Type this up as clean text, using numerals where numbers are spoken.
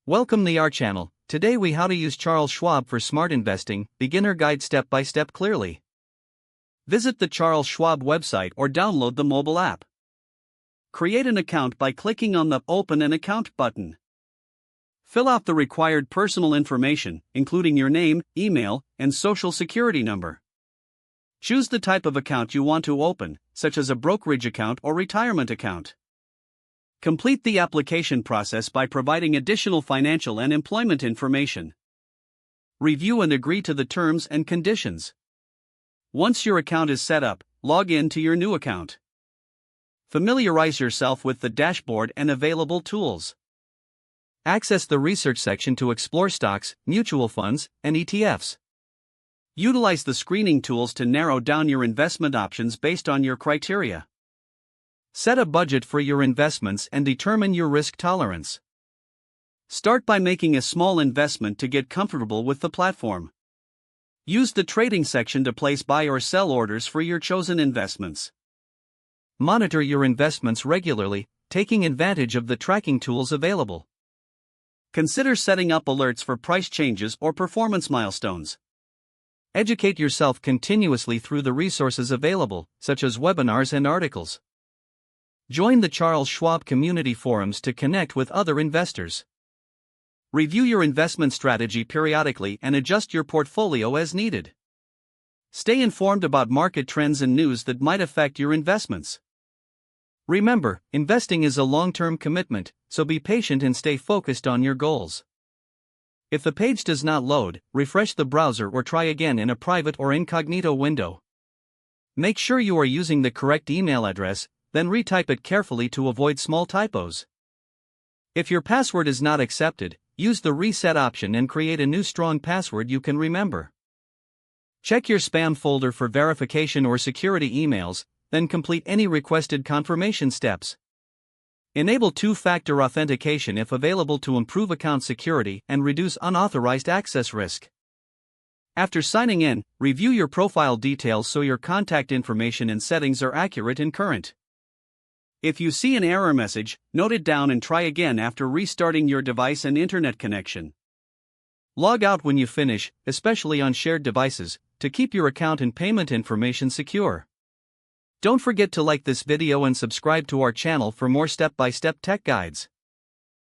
Welcome to our channel. Today we how to use Charles Schwab for smart investing, beginner guide step by step clearly. Visit the Charles Schwab website or download the mobile app. Create an account by clicking on the Open an Account button. Fill out the required personal information, including your name, email, and social security number. Choose the type of account you want to open, such as a brokerage account or retirement account. Complete the application process by providing additional financial and employment information. Review and agree to the terms and conditions. Once your account is set up, log in to your new account. Familiarize yourself with the dashboard and available tools. Access the research section to explore stocks, mutual funds, and ETFs. Utilize the screening tools to narrow down your investment options based on your criteria. Set a budget for your investments and determine your risk tolerance. Start by making a small investment to get comfortable with the platform. Use the trading section to place buy or sell orders for your chosen investments. Monitor your investments regularly, taking advantage of the tracking tools available. Consider setting up alerts for price changes or performance milestones. Educate yourself continuously through the resources available, such as webinars and articles. Join the Charles Schwab community forums to connect with other investors. Review your investment strategy periodically and adjust your portfolio as needed. Stay informed about market trends and news that might affect your investments. Remember, investing is a long-term commitment, so be patient and stay focused on your goals. If the page does not load, refresh the browser or try again in a private or incognito window. Make sure you are using the correct email address, then retype it carefully to avoid small typos. If your password is not accepted, use the reset option and create a new strong password you can remember. Check your spam folder for verification or security emails, then complete any requested confirmation steps. Enable two-factor authentication if available to improve account security and reduce unauthorized access risk. After signing in, review your profile details so your contact information and settings are accurate and current. If you see an error message, note it down and try again after restarting your device and internet connection. Log out when you finish, especially on shared devices, to keep your account and payment information secure. Don't forget to like this video and subscribe to our channel for more step-by-step tech guides.